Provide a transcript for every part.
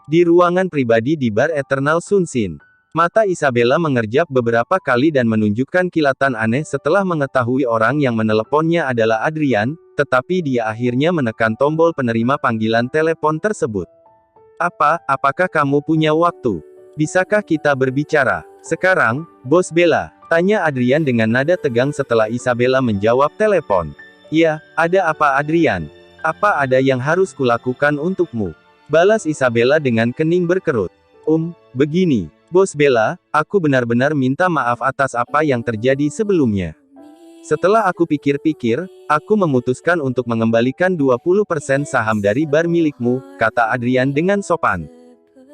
Di ruangan pribadi di bar Eternal Sunshine, mata Isabella mengerjap beberapa kali dan menunjukkan kilatan aneh setelah mengetahui orang yang meneleponnya adalah Adrian, tetapi dia akhirnya menekan tombol penerima panggilan telepon tersebut. Apakah kamu punya waktu? Bisakah kita berbicara sekarang, Bos Bella? Tanya Adrian dengan nada tegang setelah Isabella menjawab telepon. Ya, ada apa Adrian? Apa ada yang harus kulakukan untukmu? Balas Isabella dengan kening berkerut. Begini. Bos Bella, aku benar-benar minta maaf atas apa yang terjadi sebelumnya. Setelah aku pikir-pikir, aku memutuskan untuk mengembalikan 20% saham dari bar milikmu, kata Adrian dengan sopan.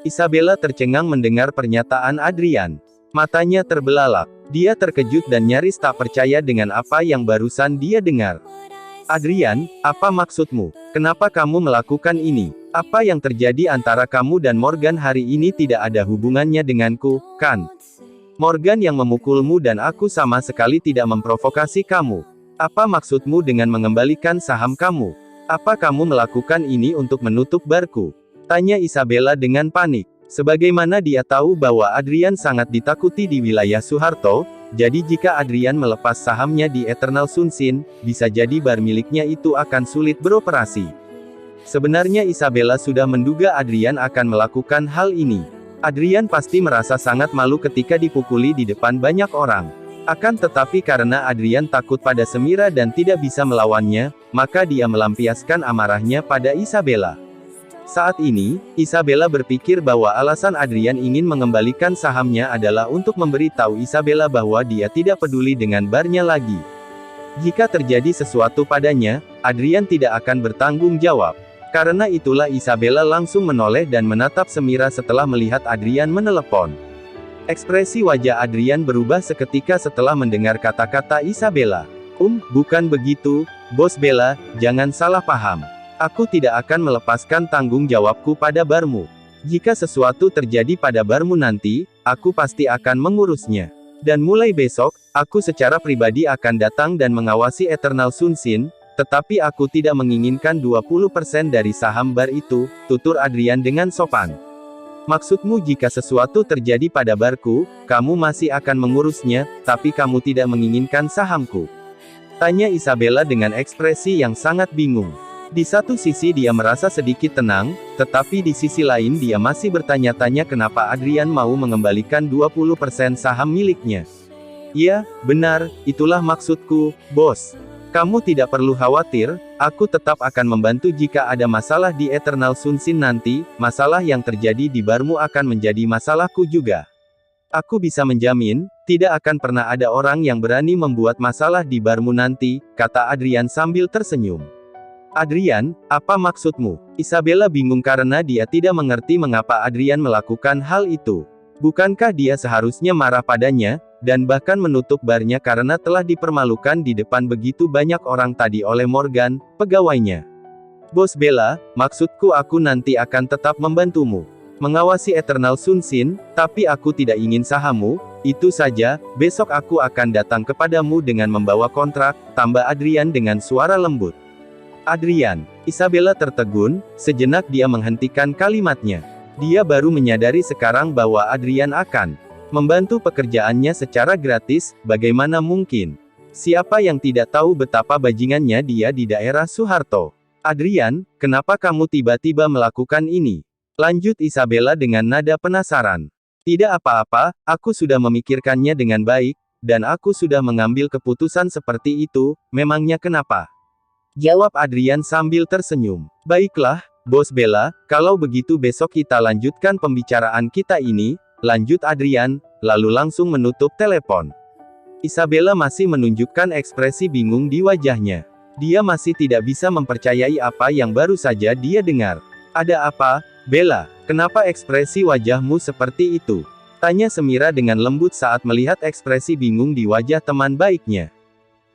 Isabella tercengang mendengar pernyataan Adrian. Matanya terbelalak. Dia terkejut dan nyaris tak percaya dengan apa yang barusan dia dengar. Adrian, apa maksudmu? Kenapa kamu melakukan ini? Apa yang terjadi antara kamu dan Morgan hari ini tidak ada hubungannya denganku, kan? Morgan yang memukulmu dan aku sama sekali tidak memprovokasi kamu. Apa maksudmu dengan mengembalikan saham kamu? Apa kamu melakukan ini untuk menutup barku? Tanya Isabella dengan panik. Sebagaimana dia tahu bahwa Adrian sangat ditakuti di wilayah Suharto, jadi jika Adrian melepas sahamnya di Eternal Sunshine, bisa jadi bar miliknya itu akan sulit beroperasi. Sebenarnya Isabella sudah menduga Adrian akan melakukan hal ini. Adrian pasti merasa sangat malu ketika dipukuli di depan banyak orang. Akan tetapi karena Adrian takut pada Semira dan tidak bisa melawannya, maka dia melampiaskan amarahnya pada Isabella. Saat ini, Isabella berpikir bahwa alasan Adrian ingin mengembalikan sahamnya adalah untuk memberitahu Isabella bahwa dia tidak peduli dengan barnya lagi. Jika terjadi sesuatu padanya, Adrian tidak akan bertanggung jawab. Karena itulah Isabella langsung menoleh dan menatap Semira setelah melihat Adrian menelepon. Ekspresi wajah Adrian berubah seketika setelah mendengar kata-kata Isabella. Bukan begitu, Bos Bella, jangan salah paham. Aku tidak akan melepaskan tanggung jawabku pada barmu. Jika sesuatu terjadi pada barmu nanti, aku pasti akan mengurusnya. Dan mulai besok, aku secara pribadi akan datang dan mengawasi Eternal Sunshine, tetapi aku tidak menginginkan 20% dari saham bar itu, tutur Adrian dengan sopan. Maksudmu jika sesuatu terjadi pada barku, kamu masih akan mengurusnya, tapi kamu tidak menginginkan sahamku? Tanya Isabella dengan ekspresi yang sangat bingung. Di satu sisi dia merasa sedikit tenang, tetapi di sisi lain dia masih bertanya-tanya kenapa Adrian mau mengembalikan 20% saham miliknya. Ya, benar, itulah maksudku, Bos. Kamu tidak perlu khawatir, aku tetap akan membantu jika ada masalah di Eternal Sunshine nanti, masalah yang terjadi di barmu akan menjadi masalahku juga. Aku bisa menjamin, tidak akan pernah ada orang yang berani membuat masalah di barmu nanti, kata Adrian sambil tersenyum. Adrian, apa maksudmu? Isabella bingung karena dia tidak mengerti mengapa Adrian melakukan hal itu. Bukankah dia seharusnya marah padanya, dan bahkan menutup barnya karena telah dipermalukan di depan begitu banyak orang tadi oleh Morgan, pegawainya. Bos Bella, maksudku aku nanti akan tetap membantumu. Mengawasi Eternal Sunshine, tapi aku tidak ingin sahammu, itu saja, besok aku akan datang kepadamu dengan membawa kontrak, tambah Adrian dengan suara lembut. Adrian. Isabella tertegun, sejenak dia menghentikan kalimatnya. Dia baru menyadari sekarang bahwa Adrian akan membantu pekerjaannya secara gratis, bagaimana mungkin? Siapa yang tidak tahu betapa bajingannya dia di daerah Suharto? Adrian, kenapa kamu tiba-tiba melakukan ini? Lanjut Isabella dengan nada penasaran. Tidak apa-apa, aku sudah memikirkannya dengan baik, dan aku sudah mengambil keputusan seperti itu, memangnya kenapa? Jawab Adrian sambil tersenyum. Baiklah, Bos Bella, kalau begitu besok kita lanjutkan pembicaraan kita ini, lanjut Adrian, lalu langsung menutup telepon. Isabella masih menunjukkan ekspresi bingung di wajahnya. Dia masih tidak bisa mempercayai apa yang baru saja dia dengar. Ada apa, Bella? Kenapa ekspresi wajahmu seperti itu? Tanya Semira dengan lembut saat melihat ekspresi bingung di wajah teman baiknya.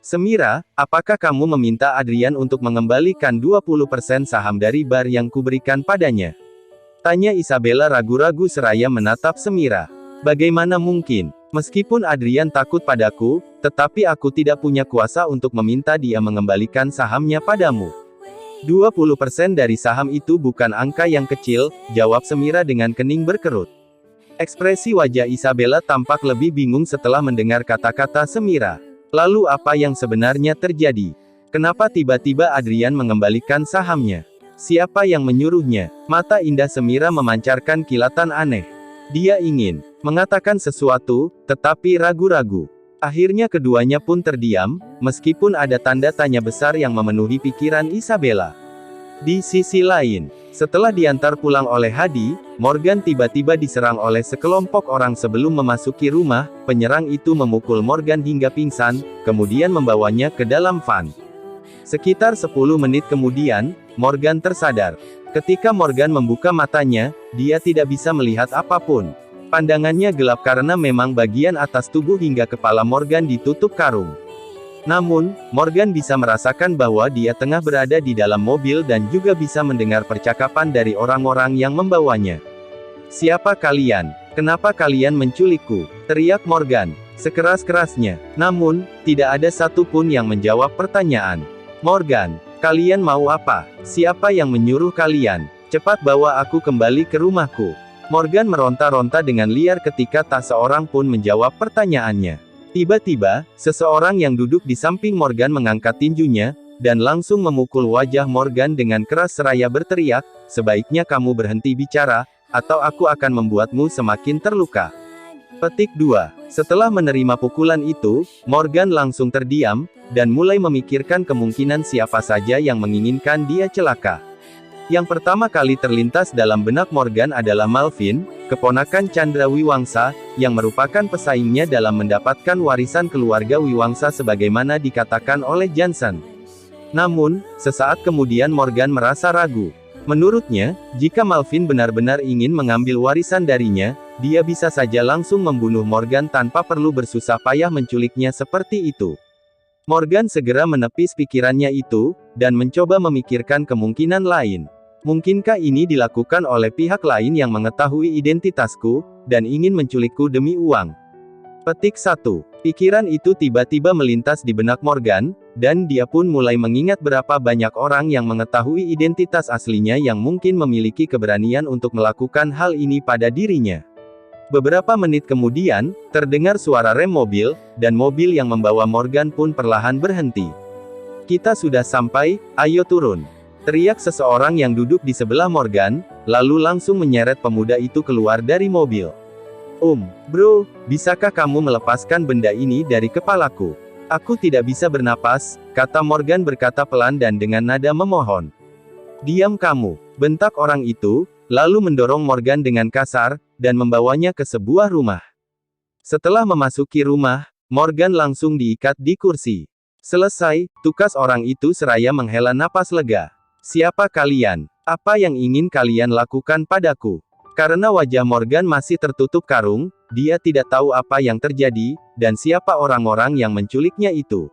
Semira, apakah kamu meminta Adrian untuk mengembalikan 20% saham dari bar yang kuberikan padanya? Tanya Isabella ragu-ragu seraya menatap Semira. Bagaimana mungkin? Meskipun Adrian takut padaku, tetapi aku tidak punya kuasa untuk meminta dia mengembalikan sahamnya padamu. 20% dari saham itu bukan angka yang kecil, jawab Semira dengan kening berkerut. Ekspresi wajah Isabella tampak lebih bingung setelah mendengar kata-kata Semira. Lalu apa yang sebenarnya terjadi? Kenapa tiba-tiba Adrian mengembalikan sahamnya? Siapa yang menyuruhnya? Mata indah Semira memancarkan kilatan aneh. Dia ingin mengatakan sesuatu, tetapi ragu-ragu. Akhirnya keduanya pun terdiam, meskipun ada tanda tanya besar yang memenuhi pikiran Isabella. Di sisi lain, setelah diantar pulang oleh Hadi, Morgan tiba-tiba diserang oleh sekelompok orang sebelum memasuki rumah. Penyerang itu memukul Morgan hingga pingsan, kemudian membawanya ke dalam van. Sekitar 10 menit kemudian, Morgan tersadar. Ketika Morgan membuka matanya, dia tidak bisa melihat apapun. Pandangannya gelap karena memang bagian atas tubuh hingga kepala Morgan ditutup karung. Namun, Morgan bisa merasakan bahwa dia tengah berada di dalam mobil dan juga bisa mendengar percakapan dari orang-orang yang membawanya. "Siapa kalian? Kenapa kalian menculikku?" teriak Morgan, sekeras-kerasnya. Namun, tidak ada satupun yang menjawab pertanyaan. "Morgan, kalian mau apa? Siapa yang menyuruh kalian? Cepat bawa aku kembali ke rumahku." Morgan meronta-ronta dengan liar ketika tak seorang pun menjawab pertanyaannya. Tiba-tiba, seseorang yang duduk di samping Morgan mengangkat tinjunya, dan langsung memukul wajah Morgan dengan keras seraya berteriak, "Sebaiknya kamu berhenti bicara, atau aku akan membuatmu semakin terluka." Petik 2. Setelah menerima pukulan itu, Morgan langsung terdiam, dan mulai memikirkan kemungkinan siapa saja yang menginginkan dia celaka. Yang pertama kali terlintas dalam benak Morgan adalah Malvin, keponakan Chandra Wiwangsa, yang merupakan pesaingnya dalam mendapatkan warisan keluarga Wiwangsa sebagaimana dikatakan oleh Johnson. Namun, sesaat kemudian Morgan merasa ragu. Menurutnya, jika Malvin benar-benar ingin mengambil warisan darinya, dia bisa saja langsung membunuh Morgan tanpa perlu bersusah payah menculiknya seperti itu. Morgan segera menepis pikirannya itu, dan mencoba memikirkan kemungkinan lain. Mungkinkah ini dilakukan oleh pihak lain yang mengetahui identitasku, dan ingin menculikku demi uang? Petik 1. Pikiran itu tiba-tiba melintas di benak Morgan, dan dia pun mulai mengingat berapa banyak orang yang mengetahui identitas aslinya yang mungkin memiliki keberanian untuk melakukan hal ini pada dirinya. Beberapa menit kemudian, terdengar suara rem mobil, dan mobil yang membawa Morgan pun perlahan berhenti. "Kita sudah sampai, ayo turun," teriak seseorang yang duduk di sebelah Morgan, lalu langsung menyeret pemuda itu keluar dari mobil. Bro, bisakah kamu melepaskan benda ini dari kepalaku? Aku tidak bisa bernapas," kata Morgan berkata pelan dan dengan nada memohon. "Diam kamu," bentak orang itu, lalu mendorong Morgan dengan kasar, dan membawanya ke sebuah rumah. Setelah memasuki rumah, Morgan langsung diikat di kursi. Selesai, tukas orang itu seraya menghela napas lega. "Siapa kalian? Apa yang ingin kalian lakukan padaku?" Karena wajah Morgan masih tertutup karung, dia tidak tahu apa yang terjadi, dan siapa orang-orang yang menculiknya itu.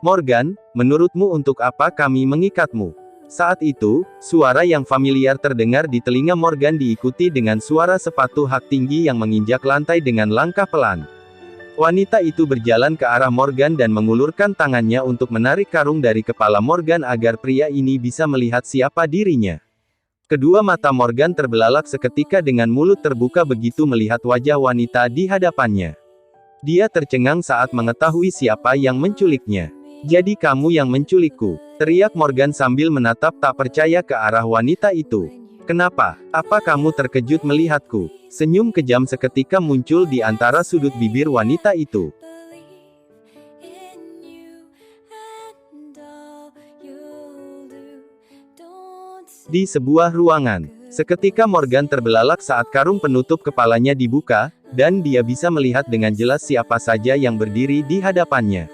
"Morgan, menurutmu untuk apa kami mengikatmu?" Saat itu, suara yang familiar terdengar di telinga Morgan diikuti dengan suara sepatu hak tinggi yang menginjak lantai dengan langkah pelan. Wanita itu berjalan ke arah Morgan dan mengulurkan tangannya untuk menarik karung dari kepala Morgan agar pria ini bisa melihat siapa dirinya. Kedua mata Morgan terbelalak seketika dengan mulut terbuka begitu melihat wajah wanita di hadapannya. Dia tercengang saat mengetahui siapa yang menculiknya. "Jadi kamu yang menculikku?" teriak Morgan sambil menatap tak percaya ke arah wanita itu. "Kenapa? Apa kamu terkejut melihatku?" Senyum kejam seketika muncul di antara sudut bibir wanita itu. Di sebuah ruangan, seketika Morgan terbelalak saat karung penutup kepalanya dibuka, dan dia bisa melihat dengan jelas siapa saja yang berdiri di hadapannya.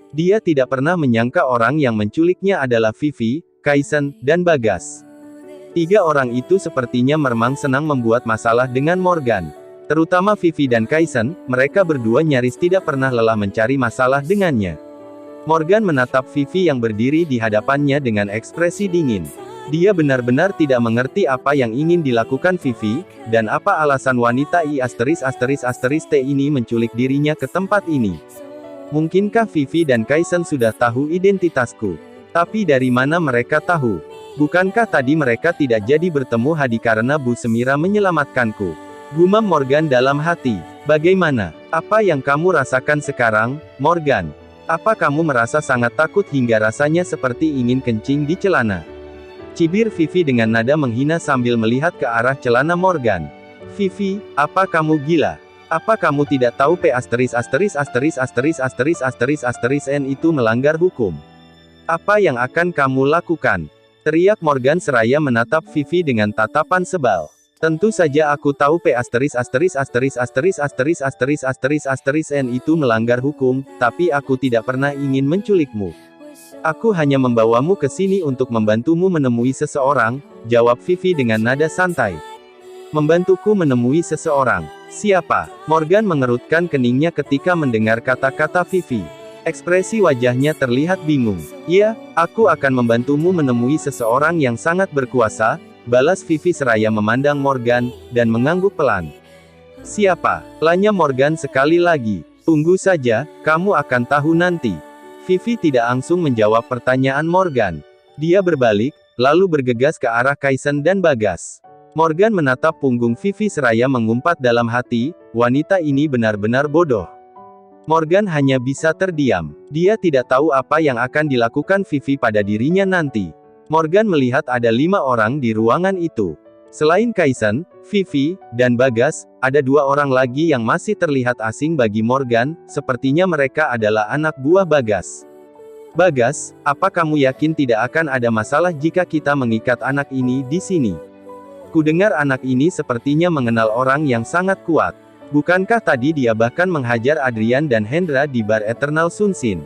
Dia tidak pernah menyangka orang yang menculiknya adalah Vivi, Kaisen, dan Bagas. Tiga orang itu sepertinya memang senang membuat masalah dengan Morgan. Terutama Vivi dan Kaisen, mereka berdua nyaris tidak pernah lelah mencari masalah dengannya. Morgan menatap Vivi yang berdiri di hadapannya dengan ekspresi dingin. Dia benar-benar tidak mengerti apa yang ingin dilakukan Vivi, dan apa alasan wanita T ini menculik dirinya ke tempat ini. Mungkinkah Vivi dan Kaisen sudah tahu identitasku? Tapi dari mana mereka tahu? Bukankah tadi mereka tidak jadi bertemu Hadi karena Bu Semira menyelamatkanku? Gumam Morgan dalam hati. Bagaimana? Apa yang kamu rasakan sekarang, Morgan? Apa kamu merasa sangat takut hingga rasanya seperti ingin kencing di celana? Cibir Vivi dengan nada menghina sambil melihat ke arah celana Morgan. Vivi, apa kamu gila? Apa kamu tidak tahu N itu melanggar hukum? Apa yang akan kamu lakukan? Teriak Morgan seraya menatap Vivi dengan tatapan sebal. Tentu saja aku tahu N itu melanggar hukum, tapi aku tidak pernah ingin menculikmu. Aku hanya membawamu ke sini untuk membantumu menemui seseorang, jawab Vivi dengan nada santai. Membantuku menemui seseorang. Siapa? Morgan mengerutkan keningnya ketika mendengar kata-kata Vivi. Ekspresi wajahnya terlihat bingung. Ya, aku akan membantumu menemui seseorang yang sangat berkuasa, balas Vivi seraya memandang Morgan, dan mengangguk pelan. Siapa? Tanya Morgan sekali lagi. Tunggu saja, kamu akan tahu nanti. Vivi tidak langsung menjawab pertanyaan Morgan. Dia berbalik, lalu bergegas ke arah Kaisen dan Bagas. Morgan menatap punggung Vivi seraya mengumpat dalam hati, wanita ini benar-benar bodoh. Morgan hanya bisa terdiam. Dia tidak tahu apa yang akan dilakukan Vivi pada dirinya nanti. Morgan melihat ada 5 orang di ruangan itu. Selain Kaisen, Vivi, dan Bagas, ada 2 orang lagi yang masih terlihat asing bagi Morgan, sepertinya mereka adalah anak buah Bagas. Bagas, apa kamu yakin tidak akan ada masalah jika kita mengikat anak ini di sini? Kudengar anak ini sepertinya mengenal orang yang sangat kuat. Bukankah tadi dia bahkan menghajar Adrian dan Hendra di bar Eternal Sunsin?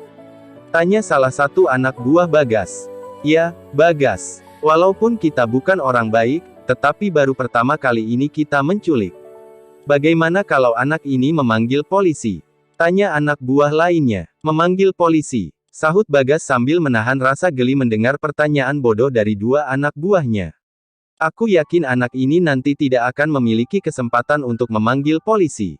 Tanya salah satu anak buah Bagas. Ya, Bagas. Walaupun kita bukan orang baik, tetapi baru pertama kali ini kita menculik. Bagaimana kalau anak ini memanggil polisi? Tanya anak buah lainnya. Memanggil polisi, sahut Bagas sambil menahan rasa geli mendengar pertanyaan bodoh dari 2 anak buahnya. Aku yakin anak ini nanti tidak akan memiliki kesempatan untuk memanggil polisi.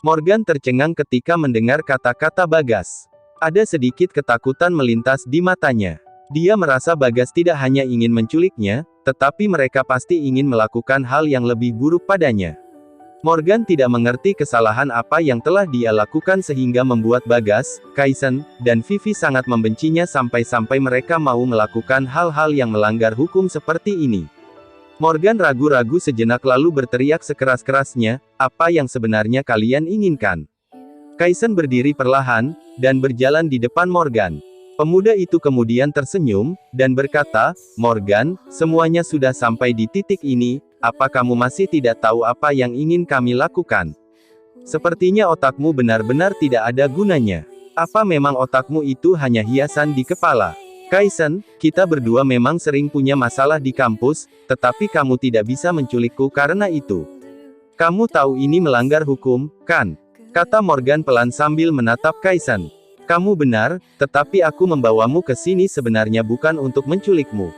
Morgan tercengang ketika mendengar kata-kata Bagas. Ada sedikit ketakutan melintas di matanya. Dia merasa Bagas tidak hanya ingin menculiknya, tetapi mereka pasti ingin melakukan hal yang lebih buruk padanya. Morgan tidak mengerti kesalahan apa yang telah dia lakukan sehingga membuat Bagas, Kaisen, dan Vivi sangat membencinya sampai-sampai mereka mau melakukan hal-hal yang melanggar hukum seperti ini. Morgan ragu-ragu sejenak lalu berteriak sekeras-kerasnya, apa yang sebenarnya kalian inginkan? Kaisen berdiri perlahan, dan berjalan di depan Morgan. Pemuda itu kemudian tersenyum, dan berkata, Morgan, semuanya sudah sampai di titik ini, apa kamu masih tidak tahu apa yang ingin kami lakukan? Sepertinya otakmu benar-benar tidak ada gunanya. Apa memang otakmu itu hanya hiasan di kepala? Kaisen, kita berdua memang sering punya masalah di kampus, tetapi kamu tidak bisa menculikku karena itu. Kamu tahu ini melanggar hukum, kan? Kata Morgan pelan sambil menatap Kaisen. Kamu benar, tetapi aku membawamu ke sini sebenarnya bukan untuk menculikmu.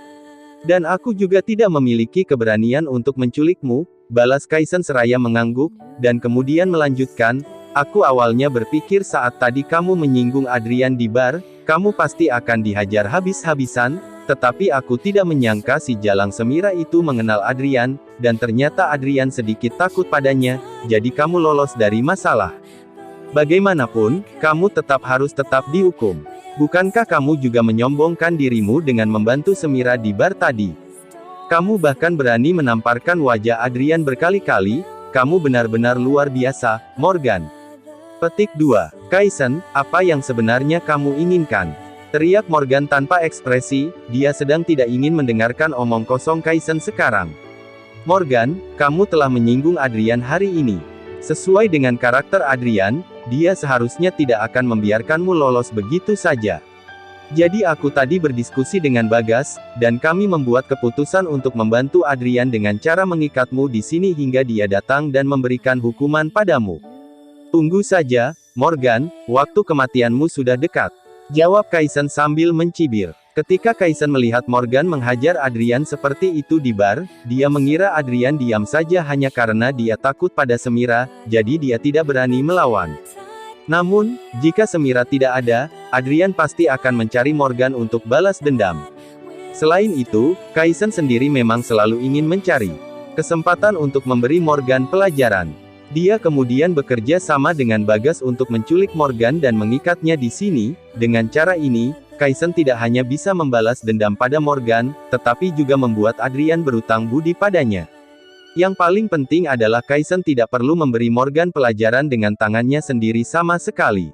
Dan aku juga tidak memiliki keberanian untuk menculikmu, balas Kaisen seraya mengangguk, dan kemudian melanjutkan, aku awalnya berpikir saat tadi kamu menyinggung Adrian di bar, kamu pasti akan dihajar habis-habisan, tetapi aku tidak menyangka si Jalang Semira itu mengenal Adrian, dan ternyata Adrian sedikit takut padanya, jadi kamu lolos dari masalah. Bagaimanapun, kamu harus tetap dihukum. Bukankah kamu juga menyombongkan dirimu dengan membantu Semira di bar tadi? Kamu bahkan berani menamparkan wajah Adrian berkali-kali, kamu benar-benar luar biasa, Morgan. Petik 2. Kaisen, apa yang sebenarnya kamu inginkan? Teriak Morgan tanpa ekspresi, dia sedang tidak ingin mendengarkan omong kosong Kaisen sekarang. Morgan, kamu telah menyinggung Adrian hari ini. Sesuai dengan karakter Adrian, dia seharusnya tidak akan membiarkanmu lolos begitu saja. Jadi aku tadi berdiskusi dengan Bagas, dan kami membuat keputusan untuk membantu Adrian dengan cara mengikatmu di sini hingga dia datang dan memberikan hukuman padamu. Tunggu saja, Morgan, waktu kematianmu sudah dekat. Jawab Kaisen sambil mencibir. Ketika Kaisen melihat Morgan menghajar Adrian seperti itu di bar, dia mengira Adrian diam saja hanya karena dia takut pada Semira, jadi dia tidak berani melawan. Namun, jika Semira tidak ada, Adrian pasti akan mencari Morgan untuk balas dendam. Selain itu, Kaisen sendiri memang selalu ingin mencari kesempatan untuk memberi Morgan pelajaran. Dia kemudian bekerja sama dengan Bagas untuk menculik Morgan dan mengikatnya di sini. Dengan cara ini, Kaisen tidak hanya bisa membalas dendam pada Morgan, tetapi juga membuat Adrian berutang budi padanya. Yang paling penting adalah Kaisen tidak perlu memberi Morgan pelajaran dengan tangannya sendiri sama sekali.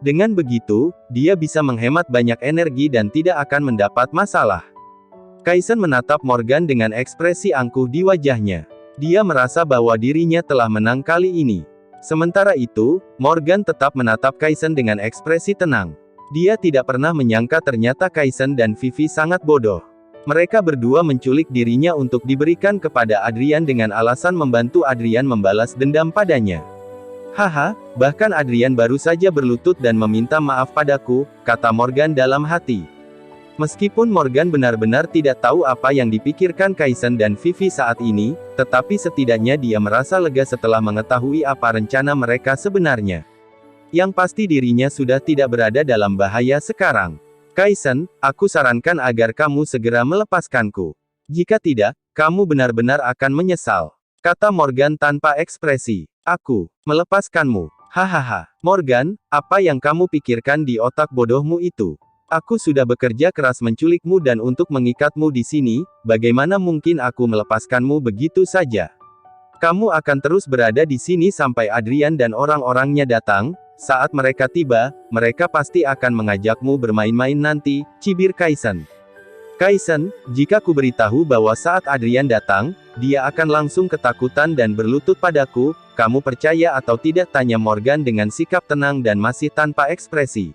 Dengan begitu, dia bisa menghemat banyak energi dan tidak akan mendapat masalah. Kaisen menatap Morgan dengan ekspresi angkuh di wajahnya. Dia merasa bahwa dirinya telah menang kali ini. Sementara itu, Morgan tetap menatap Kaisen dengan ekspresi tenang. Dia tidak pernah menyangka ternyata Kaisen dan Vivi sangat bodoh. Mereka berdua menculik dirinya untuk diberikan kepada Adrian dengan alasan membantu Adrian membalas dendam padanya. Haha, bahkan Adrian baru saja berlutut dan meminta maaf padaku, kata Morgan dalam hati. Meskipun Morgan benar-benar tidak tahu apa yang dipikirkan Kaisen dan Vivi saat ini, tetapi setidaknya dia merasa lega setelah mengetahui apa rencana mereka sebenarnya. Yang pasti dirinya sudah tidak berada dalam bahaya sekarang. Kaisen, aku sarankan agar kamu segera melepaskanku. Jika tidak, kamu benar-benar akan menyesal, kata Morgan tanpa ekspresi. Aku melepaskanmu. Hahaha. Morgan, apa yang kamu pikirkan di otak bodohmu itu? Aku sudah bekerja keras menculikmu dan untuk mengikatmu di sini, bagaimana mungkin aku melepaskanmu begitu saja? Kamu akan terus berada di sini sampai Adrian dan orang-orangnya datang. Saat mereka tiba, mereka pasti akan mengajakmu bermain-main nanti, cibir Kaisen. Kaisen, jika ku beritahu bahwa saat Adrian datang, dia akan langsung ketakutan dan berlutut padaku, kamu percaya atau tidak, tanya Morgan dengan sikap tenang dan masih tanpa ekspresi.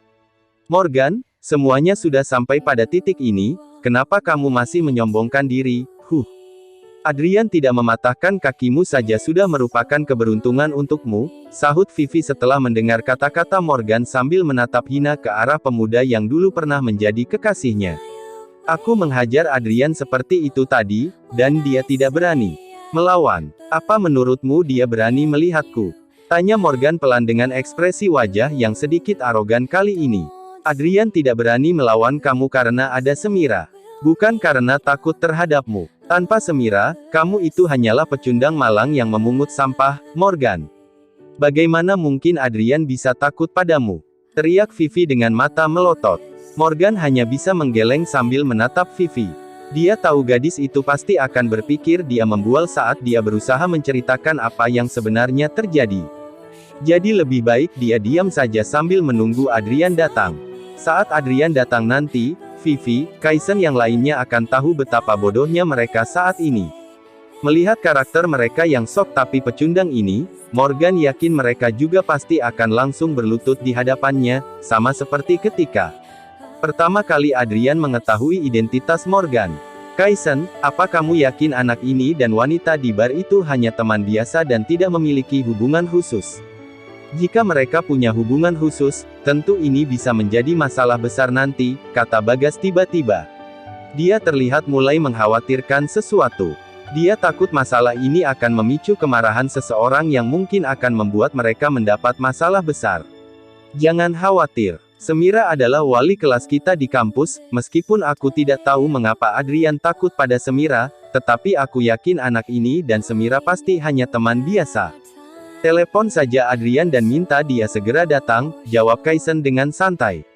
Morgan, semuanya sudah sampai pada titik ini, kenapa kamu masih menyombongkan diri? Adrian tidak mematahkan kakimu saja sudah merupakan keberuntungan untukmu, sahut Vivi setelah mendengar kata-kata Morgan sambil menatap hina ke arah pemuda yang dulu pernah menjadi kekasihnya. Aku menghajar Adrian seperti itu tadi, dan dia tidak berani melawan. Apa menurutmu dia berani melihatku? Tanya Morgan pelan dengan ekspresi wajah yang sedikit arogan kali ini. Adrian tidak berani melawan kamu karena ada Semira. Bukan karena takut terhadapmu. Tanpa Semira, kamu itu hanyalah pecundang malang yang memungut sampah, Morgan. Bagaimana mungkin Adrian bisa takut padamu? Teriak Vivi dengan mata melotot. Morgan hanya bisa menggeleng sambil menatap Vivi. Dia tahu gadis itu pasti akan berpikir dia membual saat dia berusaha menceritakan apa yang sebenarnya terjadi. Jadi lebih baik dia diam saja sambil menunggu Adrian datang. Saat Adrian datang nanti, Vivi, Kaisen yang lainnya akan tahu betapa bodohnya mereka saat ini. Melihat karakter mereka yang sok tapi pecundang ini, Morgan yakin mereka juga pasti akan langsung berlutut di hadapannya, sama seperti ketika pertama kali Adrian mengetahui identitas Morgan. Kaisen, apa kamu yakin anak ini dan wanita di bar itu hanya teman biasa dan tidak memiliki hubungan khusus? Jika mereka punya hubungan khusus, tentu ini bisa menjadi masalah besar nanti, kata Bagas tiba-tiba. Dia terlihat mulai mengkhawatirkan sesuatu. Dia takut masalah ini akan memicu kemarahan seseorang yang mungkin akan membuat mereka mendapat masalah besar. Jangan khawatir. Semira adalah wali kelas kita di kampus, meskipun aku tidak tahu mengapa Adrian takut pada Semira, tetapi aku yakin anak ini dan Semira pasti hanya teman biasa. Telepon saja Adrian dan minta dia segera datang, jawab Kaisen dengan santai.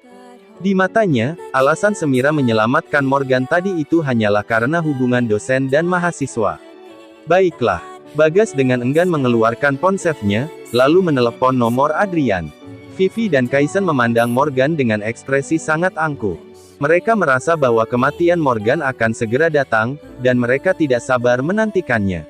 Di matanya, alasan Semira menyelamatkan Morgan tadi itu hanyalah karena hubungan dosen dan mahasiswa. Baiklah, Bagas dengan enggan mengeluarkan ponselnya, lalu menelepon nomor Adrian. Vivi dan Kaisen memandang Morgan dengan ekspresi sangat angkuh. Mereka merasa bahwa kematian Morgan akan segera datang, dan mereka tidak sabar menantikannya.